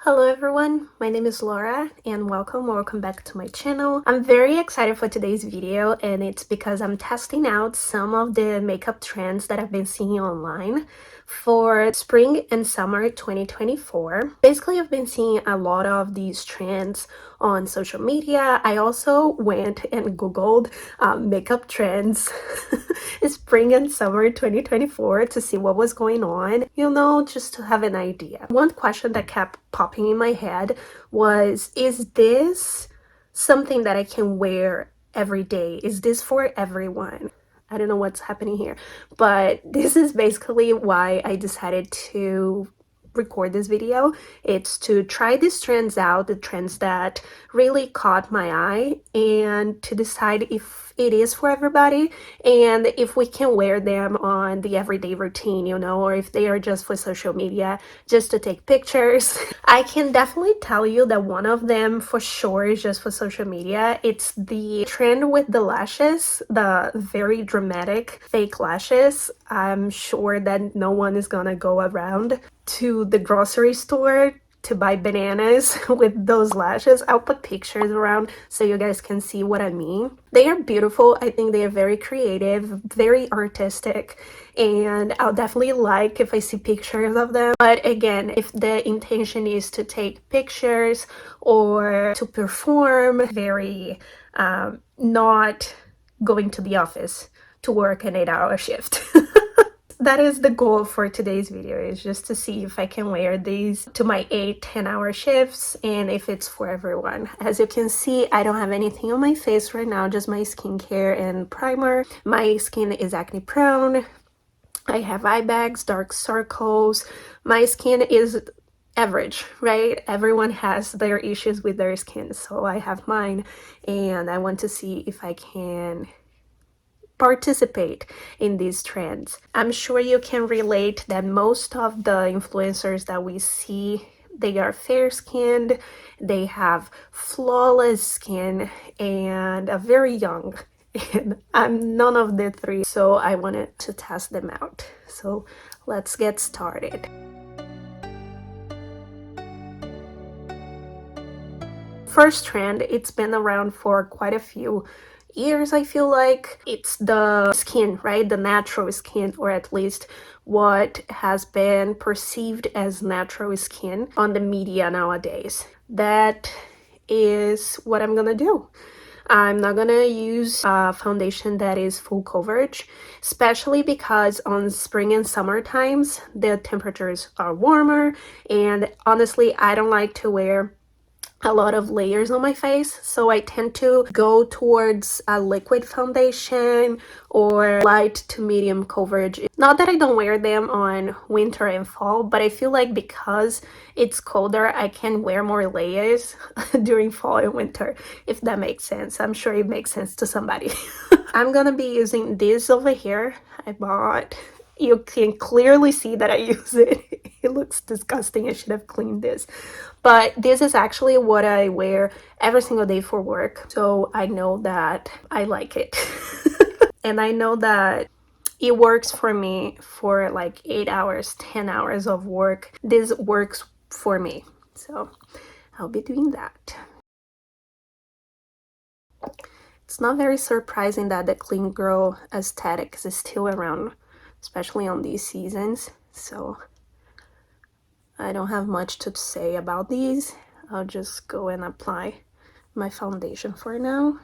Hello everyone, my name is Laura and welcome back to my channel. I'm very excited for today's video, and it's because I'm testing out some of the makeup trends that I've been seeing online for spring and summer 2024. Basically, I've been seeing a lot of these trends on social media. I also went and googled makeup trends spring and summer 2024 to see what was going on, just to have an idea. One question that kept popping in my head was, is this something that I can wear every day? Is this for everyone? I don't know what's happening here, but this is basically why I decided to record this video. It's to try these trends out, the trends that really caught my eye, and to decide if it is for everybody and if we can wear them on the everyday routine, or if they are just for social media, just to take pictures. I can definitely tell you that one of them for sure is just for social media. It's the trend with the lashes, the very dramatic fake lashes. I'm sure that no one is gonna go around to the grocery store to buy bananas with those lashes. I'll put pictures around so you guys can see what I mean. They are beautiful. I think they are very creative, very artistic, and I'll definitely like if I see pictures of them. But again, if the intention is to take pictures or to perform, very not going to the office to work an 8-hour shift. That is the goal for today's video, is just to see if I can wear these to my 8-10 hour shifts and if it's for everyone. As you can see, I don't have anything on my face right now, just my skincare and primer. My skin is acne prone. I have eye bags, dark circles. My skin is average, right? Everyone has their issues with their skin, so I have mine, and I want to see if I can participate in these trends. I'm sure you can relate that most of the influencers that we see, they are fair-skinned, they have flawless skin, and are very young. And I'm none of the three, so I wanted to test them out. So let's get started. First trend, it's been around for quite a few years. I feel like it's the skin, right? The natural skin, or at least what has been perceived as natural skin on the media nowadays. That is what I'm gonna do. I'm not gonna use a foundation that is full coverage, especially because on spring and summer times the temperatures are warmer, and honestly I don't like to wear a lot of layers on my face, so I tend to go towards a liquid foundation or light to medium coverage. Not that I don't wear them on winter and fall, but I feel like because it's colder I can wear more layers during fall and winter, if that makes sense. I'm sure it makes sense to somebody. I'm gonna be using this over here. I bought, you can clearly see that I use it. It looks disgusting. I should have cleaned this. But this is actually what I wear every single day for work. So I know that I like it. And I know that it works for me for like 8 hours, 10 hours of work. This works for me. So I'll be doing that. It's not very surprising that the clean girl aesthetic is still around, especially on these seasons. So I don't have much to say about these. I'll just go and apply my foundation for now.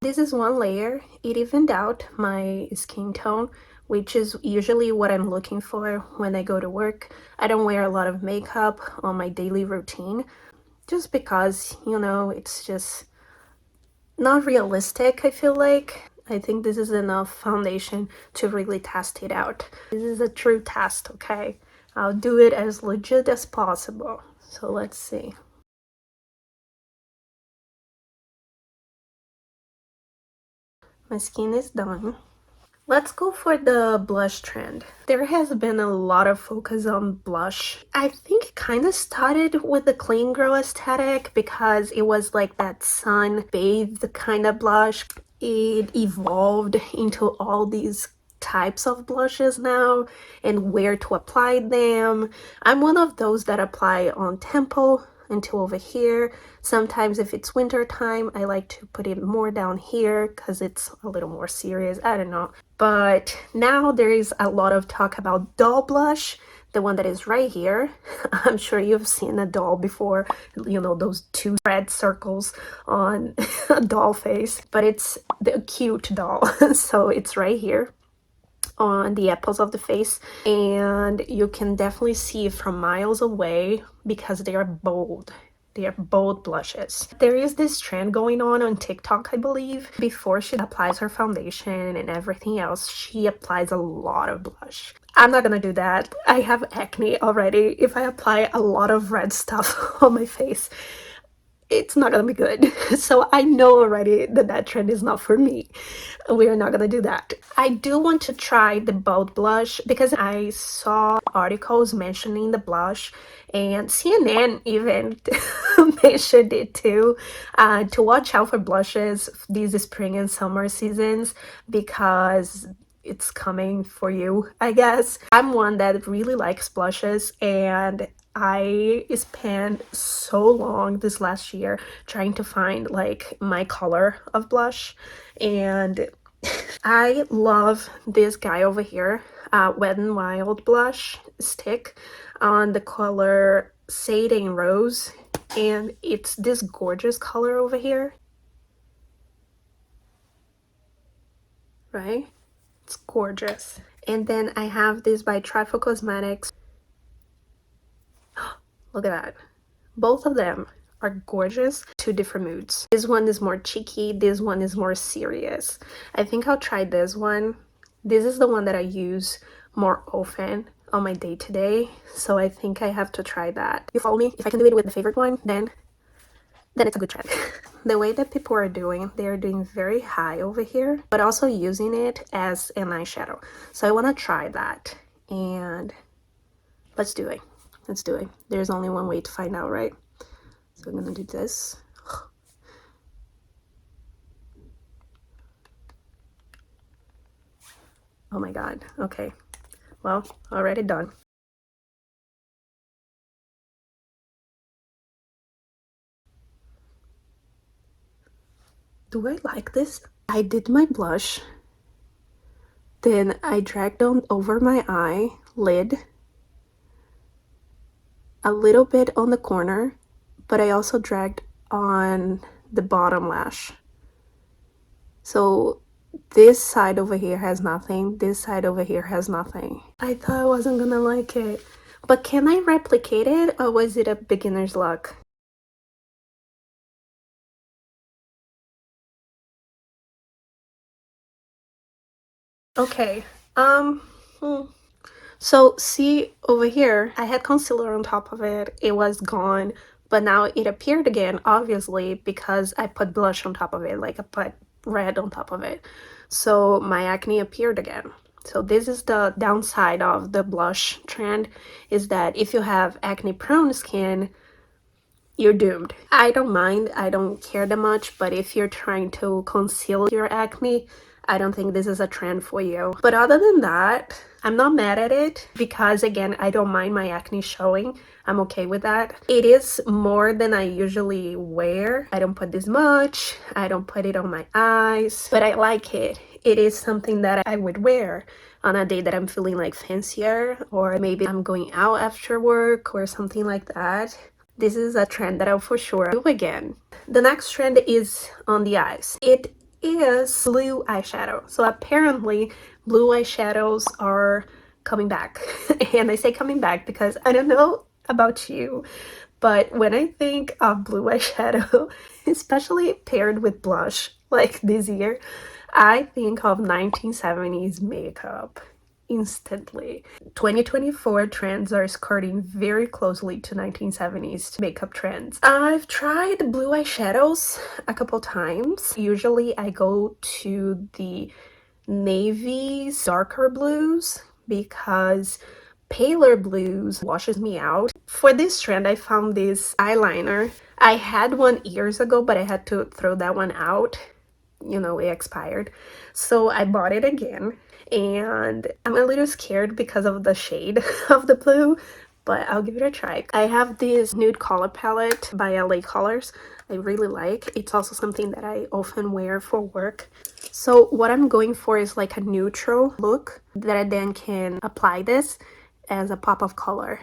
This is one layer. It evened out my skin tone, which is usually what I'm looking for when I go to work. I don't wear a lot of makeup on my daily routine just because, it's just not realistic, I feel like. I think this is enough foundation to really test it out. This is a true test, okay? I'll do it as legit as possible. So let's see. My skin is done. Let's go for the blush trend. There has been a lot of focus on blush. I think it kind of started with the clean girl aesthetic because it was like that sun-bathed kind of blush. It evolved into all these types of blushes now and where to apply them. I'm one of those that apply on temple until over here. Sometimes if it's winter time, I like to put it more down here because it's a little more serious. I don't know. But now there is a lot of talk about doll blush, the one that is right here. I'm sure you've seen a doll before, you know, those two red circles on a doll face, but it's the cute doll. So it's right here on the apples of the face, and you can definitely see it from miles away because they are bold. They are bold blushes. There is this trend going on TikTok, I believe. Before she applies her foundation and everything else, she applies a lot of blush. I'm not gonna do that. I have acne already. If I apply a lot of red stuff on my face, it's not gonna be good. So I know already that that trend is not for me. We are not gonna do that. I do want to try the bold blush because I saw articles mentioning the blush, and CNN even mentioned it too, to watch out for blushes these spring and summer seasons because it's coming for you, I guess. I'm one that really likes blushes, and I spent so long this last year trying to find like my color of blush, and I love this guy over here, Wet n Wild blush stick on the color Sage and Rose, and it's this gorgeous color over here, right? It's gorgeous. And then I have this by Trifle Cosmetics. Look at that. Both of them are gorgeous. Two different moods. This one is more cheeky. This one is more serious. I think I'll try this one. This is the one that I use more often on my day-to-day. So I think I have to try that. You follow me? If I can do it with the favorite one, then it's a good trend. The way that people are doing, they are doing very high over here, but also using it as an eyeshadow. So I want to try that, and let's do it. Let's do it. There's only one way to find out, right? So I'm gonna do this. Oh my god. Okay. Well, already done. Do I like this? I did my blush. Then I dragged on over my eyelid, a little bit on the corner, but I also dragged on the bottom lash. So this side over here has nothing, this side over here has nothing. I thought I wasn't gonna like it, but can I replicate it, or was it a beginner's luck? Okay, so see over here, I had concealer on top of it, it was gone, but now it appeared again, obviously, because I put blush on top of it, like I put red on top of it. So my acne appeared again. So this is the downside of the blush trend, is that if you have acne prone skin, you're doomed. I don't mind, I don't care that much, but if you're trying to conceal your acne, I don't think this is a trend for you. But other than that, I'm not mad at it because, again, I don't mind my acne showing. I'm okay with that. It is more than I usually wear. I don't put this much. I don't put it on my eyes, but I like it. It is something that I would wear on a day that I'm feeling like fancier, or maybe I'm going out after work or something like that. This is a trend that I'll for sure do again. The next trend is on the eyes. It is blue eyeshadow. So apparently blue eyeshadows are coming back. And I say coming back because I don't know about you, but when I think of blue eyeshadow, especially paired with blush like this year, I think of 1970s makeup instantly. 2024 trends are skirting very closely to 1970s makeup trends. I've tried blue eyeshadows a couple times. Usually I go to the navies, darker blues, because paler blues washes me out. For this trend, I found this eyeliner. I had one years ago, but I had to throw that one out. You know, it expired. So I bought it again, and I'm a little scared because of the shade of the blue, but I'll give it a try. I have this nude color palette by LA Colors. I really like. It's also something that I often wear for work. So what I'm going for is like a neutral look that I then can apply this as a pop of color.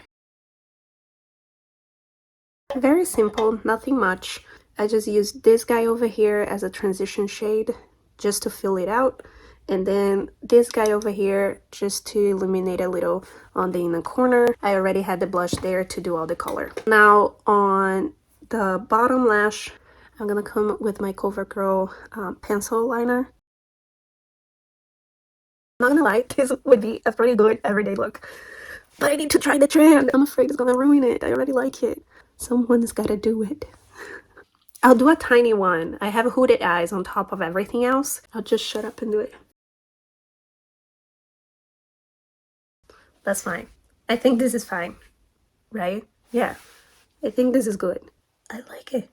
Very simple, nothing much. I just use this guy over here as a transition shade just to fill it out, and then this guy over here just to illuminate a little on the inner corner. I already had the blush there to do all the color. Now on the bottom lash, I'm gonna come with my CoverGirl pencil liner. I'm not gonna lie, this would be a pretty good everyday look, but I need to try the trend. I'm afraid it's gonna ruin it. I already like it. Someone's gotta do it. I'll do a tiny one. I have hooded eyes on top of everything else. I'll just shut up and do it. That's fine. I think this is fine, right? Yeah, I think this is good. I like it.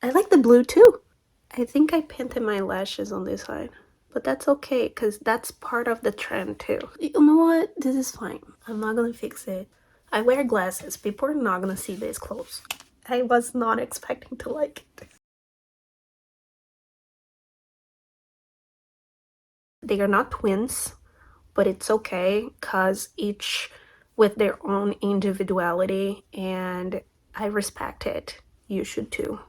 I like the blue too. I think I painted my lashes on this side, but that's okay because that's part of the trend too. You know what? This is fine. I'm not gonna fix it. I wear glasses. People are not gonna see this close. I was not expecting to like it. They are not twins, but it's okay because each with their own individuality, and I respect it. You should too.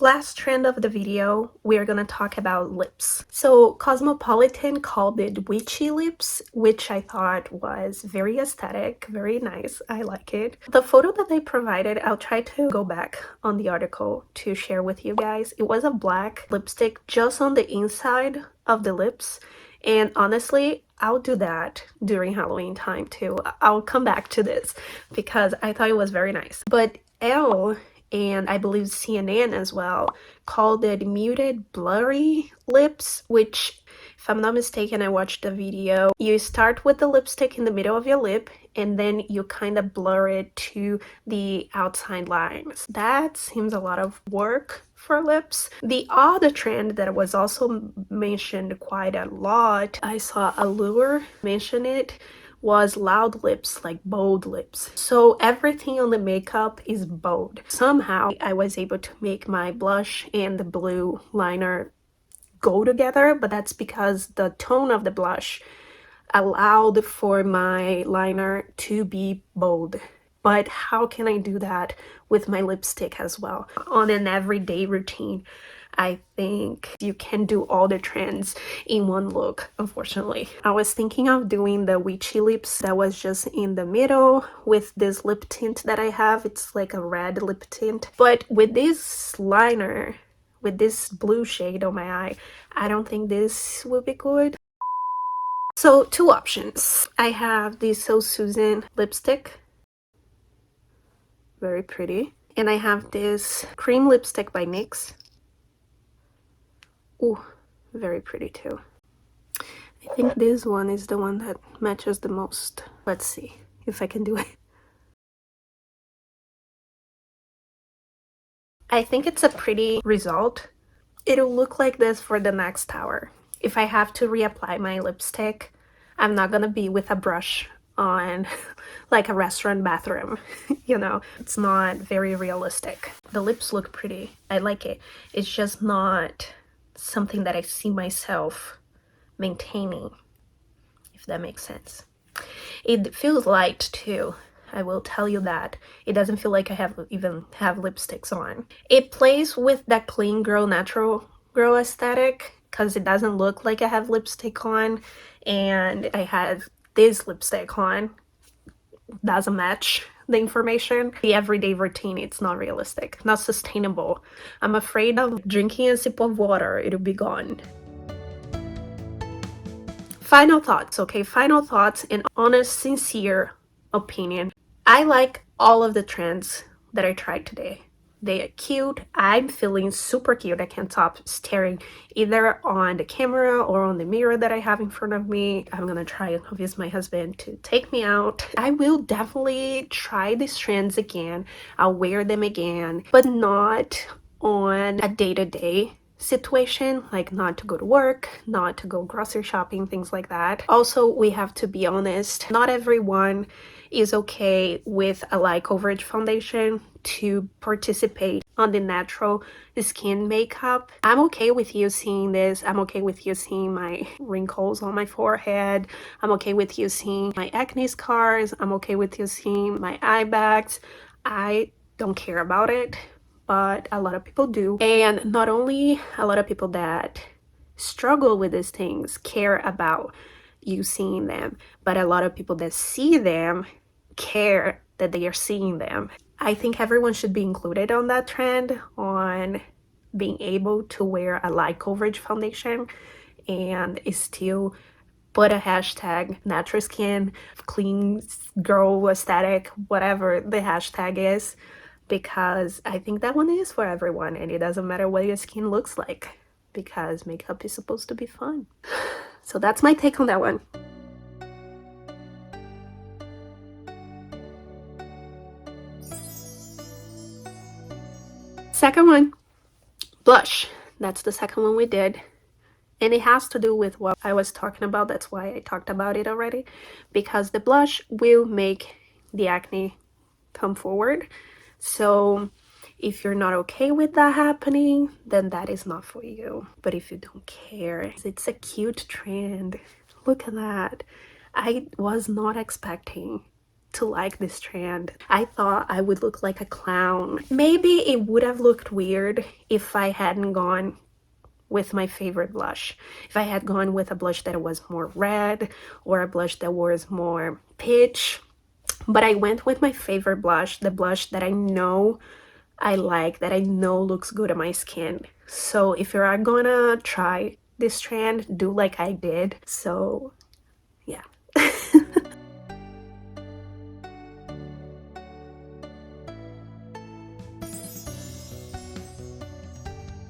Last trend of the video, we're gonna talk about lips. So Cosmopolitan called it witchy lips, which I thought was very aesthetic, very nice. I like it. The photo that they provided, I'll try to go back on the article to share with you guys. It was a black lipstick just on the inside of the lips, and honestly, I'll do that during Halloween time too. I'll come back to this because I thought it was very nice. But Elle, and I believe CNN as well, called it muted blurry lips, which, if I'm not mistaken, I watched the video. You start with the lipstick in the middle of your lip and then you kind of blur it to the outside lines. That seems a lot of work for lips. The other trend that was also mentioned quite a lot, I saw Allure mention it, was loud lips, like bold lips. So everything on the makeup is bold. Somehow I was able to make my blush and the blue liner go together, but that's because the tone of the blush allowed for my liner to be bold. But how can I do that with my lipstick as well? On an everyday routine, I think you can do all the trends in one look, unfortunately. I was thinking of doing the witchy lips that was just in the middle with this lip tint that I have. It's like a red lip tint. But with this liner, with this blue shade on my eye, I don't think this will be good. So two options. I have this So Susan lipstick. Very pretty. And I have this cream lipstick by NYX. Ooh, very pretty too. I think this one is the one that matches the most. Let's see if I can do it. I think it's a pretty result. It'll look like this for the next hour. If I have to reapply my lipstick, I'm not gonna be with a brush on like a restaurant bathroom. You know, it's not very realistic. The lips look pretty. I like it. It's just not something that I see myself maintaining, if that makes sense. It feels light too, I will tell you that. It doesn't feel like I even have lipsticks on. It plays with that clean girl, natural girl aesthetic because it doesn't look like I have lipstick on, and I have this lipstick on. Doesn't match the information. The everyday routine, it's not realistic, not sustainable. I'm afraid of drinking a sip of water, it'll be gone. Final thoughts, okay? Final thoughts and honest, sincere opinion. I like all of the trends that I tried today. They are cute. I'm feeling super cute. I can't stop staring either on the camera or on the mirror that I have in front of me. I'm gonna try and convince my husband to take me out. I will definitely try these trends again. I'll wear them again, but not on a day-to-day situation, like not to go to work, not to go grocery shopping, things like that. Also, we have to be honest, not everyone is okay with a light coverage foundation to participate on the natural skin makeup. I'm okay with you seeing this. I'm okay with you seeing my wrinkles on my forehead. I'm okay with you seeing my acne scars. I'm okay with you seeing my eye bags. I don't care about it, but a lot of people do. And not only a lot of people that struggle with these things care about you seeing them, but a lot of people that see them care that they are seeing them. I think everyone should be included on that trend, on being able to wear a light coverage foundation and still put a hashtag natural skin, clean girl aesthetic, whatever the hashtag is, because I think that one is for everyone, and it doesn't matter what your skin looks like, because makeup is supposed to be fun. So that's my take on that one. Second one, blush. That's the second one we did. And it has to do with what I was talking about. That's why I talked about it already. Because the blush will make the acne come forward. So if you're not okay with that happening, then that is not for you. But if you don't care, it's a cute trend. Look at that. I was not expecting to like this trend. I thought I would look like a clown. Maybe it would have looked weird if I hadn't gone with my favorite blush. If I had gone with a blush that was more red or a blush that was more peach. But I went with my favorite blush, the blush that I know I like, that I know looks good on my skin. So if you are gonna try this trend, do like I did. So yeah.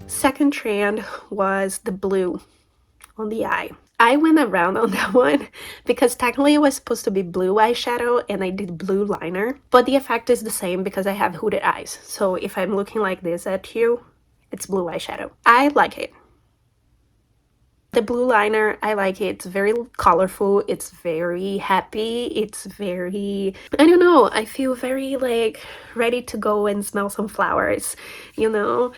Second trend was the blue on the eye. I went around on that one because technically it was supposed to be blue eyeshadow and I did blue liner, but the effect is the same because I have hooded eyes. So if I'm looking like this at you, it's blue eyeshadow. I like it. The blue liner, I like it. It's very colorful. It's very happy. It's very, I don't know, I feel very like ready to go and smell some flowers, you know?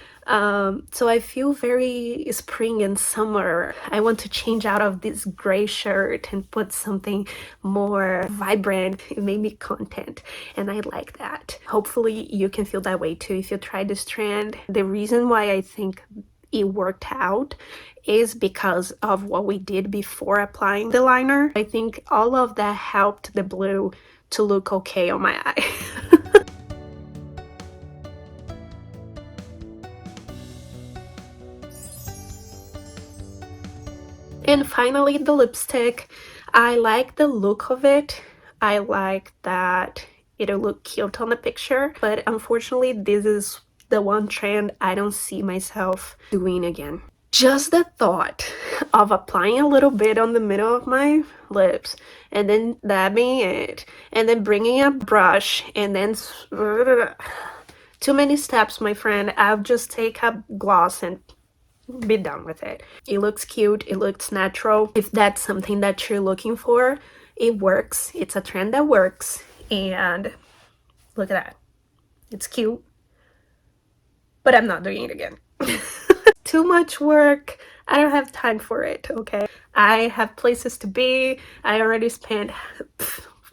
So I feel very spring and summer. I want to change out of this gray shirt and put something more vibrant. It made me content and I like that. Hopefully you can feel that way too if you try this trend. The reason why I think it worked out is because of what we did before applying the liner. I think all of that helped the blue to look okay on my eye. And finally, the lipstick. I like the look of it. I like that it'll look cute on the picture, but unfortunately this is the one trend I don't see myself doing again. Just the thought of applying a little bit on the middle of my lips and then dabbing it and then bringing a brush and then too many steps, my friend. I'll just take a gloss and be done with it. It looks cute, it looks natural. If that's something that you're looking for, it works. It's a trend that works, and look at that. It's cute, but I'm not doing it again. Too much work. I don't have time for it, okay? I have places to be. I already spent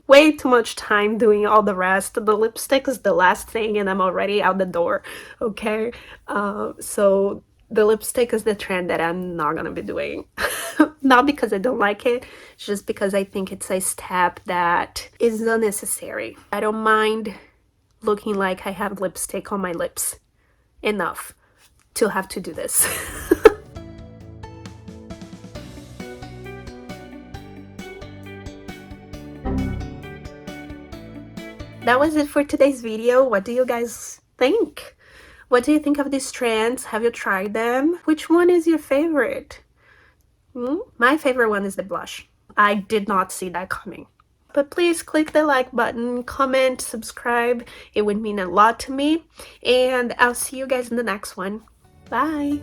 way too much time doing all the rest. The lipstick is the last thing and I'm already out the door, okay? So the lipstick is the trend that I'm not gonna be doing. Not because I don't like it, just because I think it's a step that is unnecessary. I don't mind looking like I have lipstick on my lips enough to have to do this. That was it for today's video. What do you guys think? What do you think of these trends? Have you tried them? Which one is your favorite? My favorite one is the blush. I did not see that coming. But please click the like button, comment, subscribe. It would mean a lot to me. And I'll see you guys in the next one. Bye!